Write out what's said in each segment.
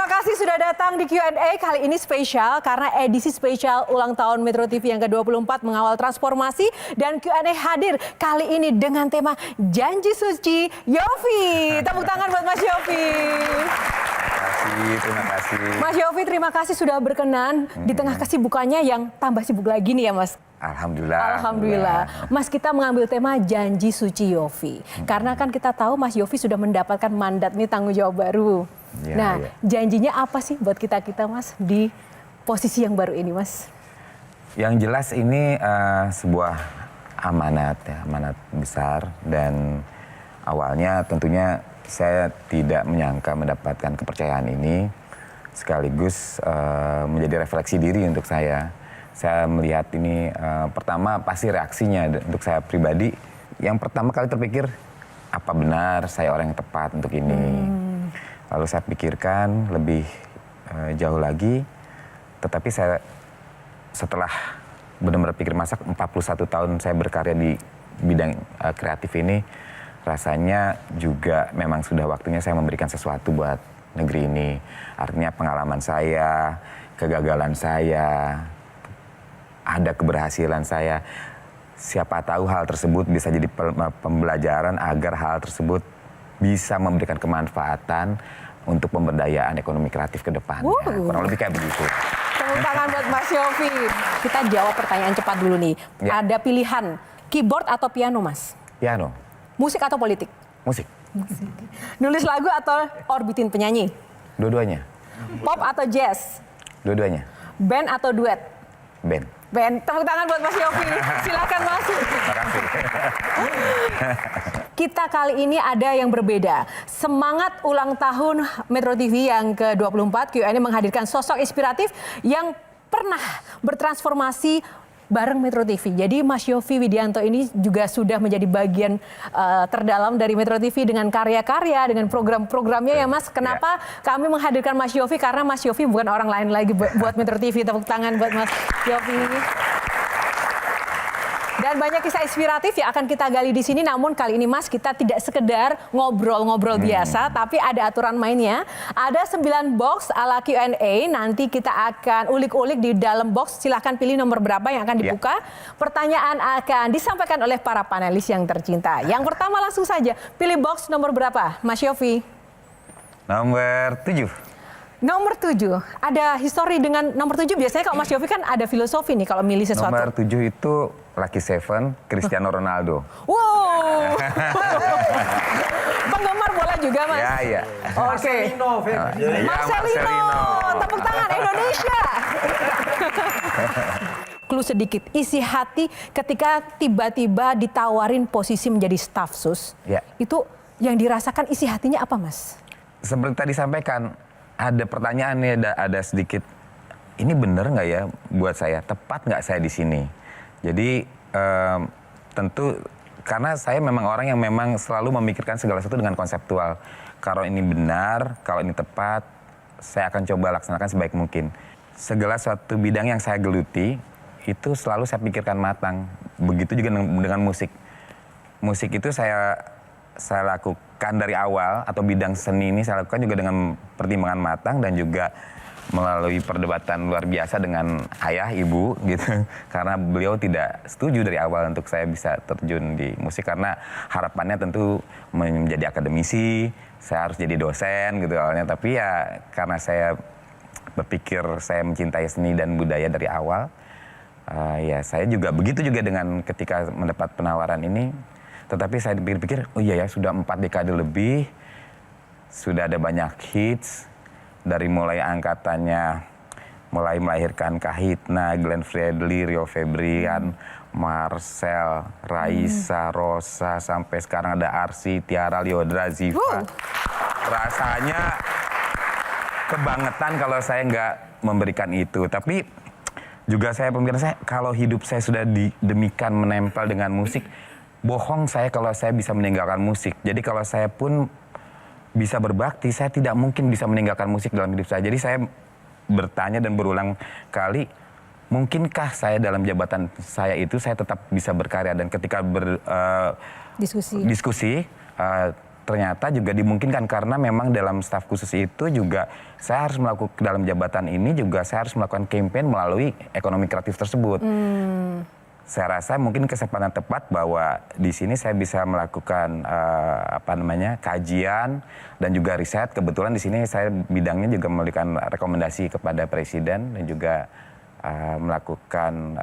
terima kasih sudah datang di Q&A. Kali ini spesial karena edisi spesial ulang tahun Metro TV yang ke-24 mengawal transformasi. Dan Q&A hadir kali ini dengan tema Janji Suci Yofi. Tepuk tangan buat Mas Yofi. Terima kasih. Mas Yofi, terima kasih sudah berkenan di tengah kesibukannya yang tambah sibuk lagi nih ya Mas. Alhamdulillah. Alhamdulillah. Mas, kita mengambil tema Janji Suci Yofi. Karena kan kita tahu Mas Yofi sudah mendapatkan mandat nih, tanggung jawab baru. Ya, nah, ya. janjinya apa sih buat kita-kita Mas di posisi yang baru ini Mas? Yang jelas ini sebuah amanat ya, amanat besar. Dan awalnya tentunya saya tidak menyangka mendapatkan kepercayaan ini. Sekaligus menjadi refleksi diri untuk saya. Saya melihat ini pertama pasti reaksinya untuk saya pribadi. Yang pertama kali terpikir, apa benar saya orang yang tepat untuk ini? Lalu saya pikirkan lebih jauh lagi. Tetapi saya setelah benar-benar pikir masak 41 tahun saya berkarya di bidang kreatif ini, rasanya juga memang sudah waktunya saya memberikan sesuatu buat negeri ini. Artinya pengalaman saya, kegagalan saya, ada keberhasilan saya. Siapa tahu hal tersebut bisa jadi pembelajaran agar hal tersebut bisa memberikan kemanfaatan untuk pemberdayaan ekonomi kreatif ke depannya. Kurang lebih kayak begitu. Tepuk tangan buat Mas Yofi. Kita jawab pertanyaan cepat dulu nih. Ya. Ada pilihan keyboard atau piano Mas? Piano. Musik atau politik? Musik. Nulis lagu atau orbitin penyanyi? Dua-duanya. Pop atau jazz? Dua-duanya. Band atau duet? Band. Band. Tepuk tangan buat Mas Yofi. Silakan masuk. Terima kasih. Kita kali ini ada yang berbeda. Semangat ulang tahun Metro TV yang ke-24, Q&A menghadirkan sosok inspiratif yang pernah bertransformasi bareng Metro TV. Jadi Mas Yofi Widianto ini juga sudah menjadi bagian terdalam dari Metro TV dengan karya-karya, dengan program-programnya ya Mas. Kenapa kami menghadirkan Mas Yofi? Karena Mas Yofi bukan orang lain lagi buat Metro TV. Tepuk tangan buat Mas Yofi. Dan banyak kisah inspiratif yang akan kita gali di sini. Namun kali ini Mas, kita tidak sekedar ngobrol-ngobrol biasa, tapi ada aturan mainnya. Ada 9 box ala Q&A. Nanti kita akan ulik-ulik di dalam box. Silahkan pilih nomor berapa yang akan dibuka. Pertanyaan akan disampaikan oleh para panelis yang tercinta. Yang pertama langsung saja, pilih box nomor berapa, Mas Yofi? Nomor 7. Nomor 7. Ada histori dengan nomor 7. Biasanya kalau Mas Yofi kan ada filosofi nih kalau milih sesuatu. Nomor 7 itu Lucky Seven, Cristiano Ronaldo. Wow. Penggemar bola juga Mas? Ya, iya. Oke. Marcelino. Tepuk tangan Indonesia. Clue sedikit, isi hati ketika tiba-tiba ditawarin posisi menjadi staf sus. Ya. Itu yang dirasakan isi hatinya apa Mas? Seperti tadi sampaikan, ada pertanyaan nih, ada sedikit. Ini bener nggak ya buat saya? Tepat nggak saya di sini? Jadi tentu karena saya memang orang yang memang selalu memikirkan segala sesuatu dengan konseptual. Kalau ini benar, kalau ini tepat, saya akan coba laksanakan sebaik mungkin. Segala suatu bidang yang saya geluti, itu selalu saya pikirkan matang. Begitu juga dengan musik. Musik itu saya lakukan dari awal, atau bidang seni ini saya lakukan juga dengan pertimbangan matang dan juga melalui perdebatan luar biasa dengan ayah, ibu gitu. Karena beliau tidak setuju dari awal untuk saya bisa terjun di musik karena harapannya tentu menjadi akademisi, saya harus jadi dosen gitu awalnya. Tapi ya karena saya berpikir saya mencintai seni dan budaya dari awal, ya saya juga begitu juga dengan ketika mendapat penawaran ini. Tetapi saya pikir-pikir, oh iya ya sudah 4 dekade lebih, sudah ada banyak hits, dari mulai angkatannya, mulai melahirkan Kahitna, Glenn Fredly, Rio Febrian, Marcel, Raisa, Rosa, sampai sekarang ada Arsy, Tiara, Liodra, Ziva. Rasanya kebangetan kalau saya nggak memberikan itu. Tapi juga saya pemikiran saya, kalau hidup saya sudah demikian menempel dengan musik, bohong saya kalau saya bisa meninggalkan musik. Jadi kalau saya pun bisa berbakti, saya tidak mungkin bisa meninggalkan musik dalam hidup saya. Jadi saya bertanya dan berulang kali, mungkinkah saya dalam jabatan saya itu saya tetap bisa berkarya? Dan ketika diskusi, ternyata juga dimungkinkan karena memang dalam staf khusus itu juga saya harus melakukan dalam jabatan ini juga saya harus melakukan campaign melalui ekonomi kreatif tersebut. Saya rasa mungkin kesempatan tepat bahwa di sini saya bisa melakukan kajian dan juga riset. Kebetulan di sini saya bidangnya juga memberikan rekomendasi kepada presiden dan juga melakukan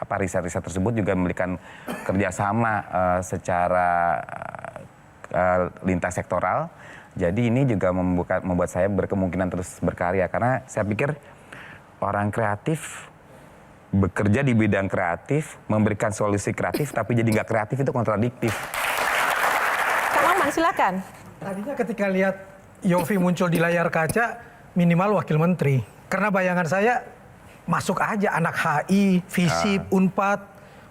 riset-riset tersebut juga memberikan kerjasama secara lintas sektoral. Jadi ini juga membuat saya berkemungkinan terus berkarya karena saya pikir orang kreatif bekerja di bidang kreatif, memberikan solusi kreatif, tapi jadi nggak kreatif itu kontradiktif. Kak Maman, silakan. Tadinya ketika lihat Yovie muncul di layar kaca, minimal wakil menteri. Karena bayangan saya, masuk aja anak HI, FISIP, Unpad,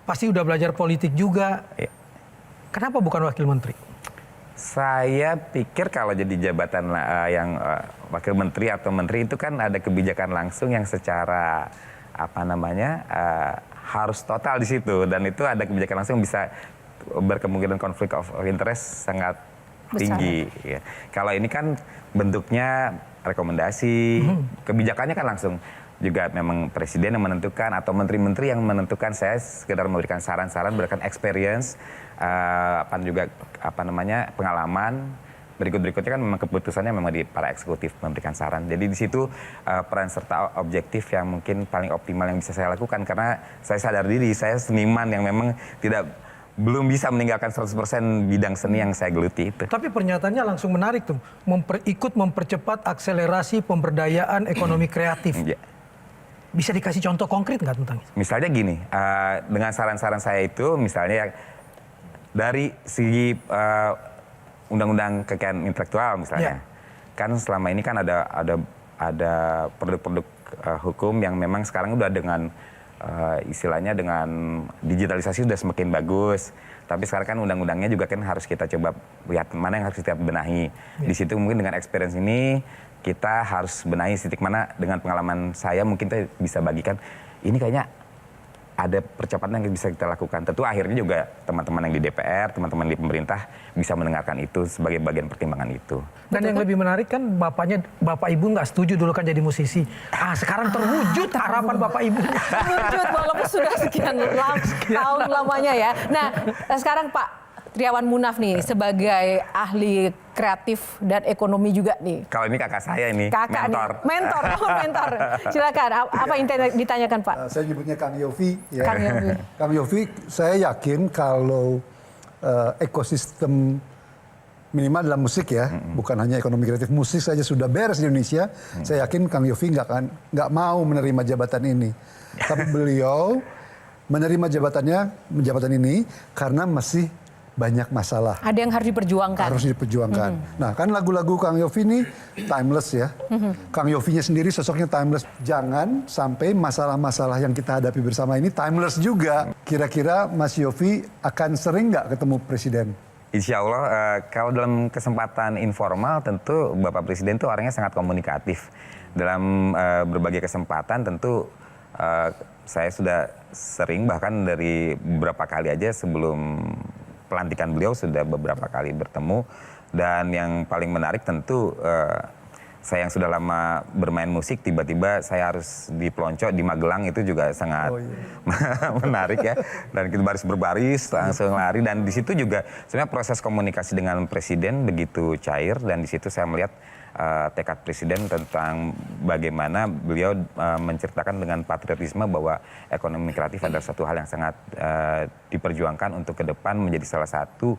pasti udah belajar politik juga. Kenapa bukan wakil menteri? Saya pikir kalau jadi jabatan yang wakil menteri atau menteri itu kan ada kebijakan langsung yang secara harus total di situ dan itu ada kebijakan langsung bisa berkemungkinan konflik of interest sangat tinggi. Ya. Kalau ini kan bentuknya rekomendasi, kebijakannya kan langsung juga memang presiden yang menentukan atau menteri-menteri yang menentukan. Saya sekedar memberikan saran-saran, berikan experience, pengalaman. Berikutnya kan memang keputusannya memang di para eksekutif memberikan saran. Jadi di situ peran serta objektif yang mungkin paling optimal yang bisa saya lakukan karena saya sadar diri saya seniman yang memang belum bisa meninggalkan 100% bidang seni yang saya geluti itu. Tapi pernyataannya langsung menarik tuh, ikut mempercepat akselerasi pemberdayaan ekonomi kreatif. Bisa dikasih contoh konkret nggak tentang itu? Misalnya gini, dengan saran-saran saya itu misalnya dari segi undang-undang kekayaan intelektual misalnya, kan selama ini kan ada produk-produk hukum yang memang sekarang udah dengan istilahnya dengan digitalisasi sudah semakin bagus. Tapi sekarang kan undang-undangnya juga kan harus kita coba lihat mana yang harus kita benahi. Di situ mungkin dengan experience ini kita harus benahi titik mana dengan pengalaman saya mungkin kita bisa bagikan. Ini kayaknya ada percepatan yang bisa kita lakukan. Tentu akhirnya juga teman-teman yang di DPR, teman-teman di pemerintah bisa mendengarkan itu sebagai bagian pertimbangan itu. Dan yang lebih menarik kan Bapak Ibu nggak setuju dulu kan jadi musisi. Sekarang terwujud harapan Bapak Ibu. Terwujud walaupun sudah sekian tahun lamanya ya. Nah sekarang Pak Triawan Munaf nih sebagai ahli kreatif dan ekonomi juga nih. Kalau ini kakak saya ini, kakak mentor. Mentor. Silakan, apa yang ditanyakan Pak? Saya nyebutnya Kang Yovie. Ya. Kang Yovie. Kang Yovie, saya yakin kalau ekosistem minimal dalam musik ya, bukan hanya ekonomi kreatif, musik saja sudah beres di Indonesia. Saya yakin Kang Yovie nggak mau menerima jabatan ini. Tapi beliau menerima jabatan ini karena masih banyak masalah. Ada yang harus diperjuangkan. Harus diperjuangkan. Nah kan lagu-lagu Kang Yovie ini timeless ya. Kang Yovinya sendiri sosoknya timeless. Jangan sampai masalah-masalah yang kita hadapi bersama ini timeless juga. Kira-kira Mas Yovie akan sering nggak ketemu Presiden? Insya Allah kalau dalam kesempatan informal tentu Bapak Presiden itu orangnya sangat komunikatif. Dalam berbagai kesempatan tentu saya sudah sering bahkan dari beberapa kali aja sebelum pelantikan beliau sudah beberapa kali bertemu dan yang paling menarik tentu saya yang sudah lama bermain musik tiba-tiba saya harus dipelonco di Magelang itu juga sangat menarik ya dan kita baris langsung lari dan di situ juga sebenarnya proses komunikasi dengan presiden begitu cair dan di situ saya melihat tekad presiden tentang bagaimana beliau menceritakan dengan patriotisme bahwa ekonomi kreatif adalah satu hal yang sangat diperjuangkan untuk ke depan menjadi salah satu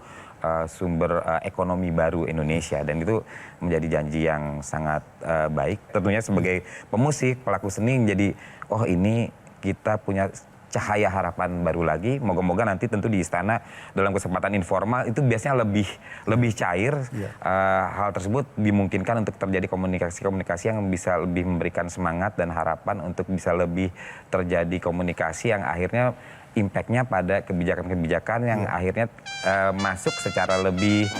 sumber ekonomi baru Indonesia dan itu menjadi janji yang sangat baik. Tentunya sebagai pemusik, pelaku seni menjadi ini kita punya cahaya harapan baru lagi. Moga-moga nanti tentu di istana dalam kesempatan informal itu biasanya lebih cair. Hal tersebut dimungkinkan untuk terjadi komunikasi-komunikasi yang bisa lebih memberikan semangat dan harapan untuk bisa lebih terjadi komunikasi yang akhirnya impact-nya pada kebijakan-kebijakan yang akhirnya masuk secara lebih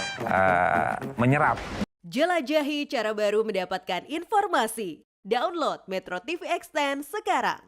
menyerap. Jelajahi cara baru mendapatkan informasi. Download Metro TV Extend sekarang.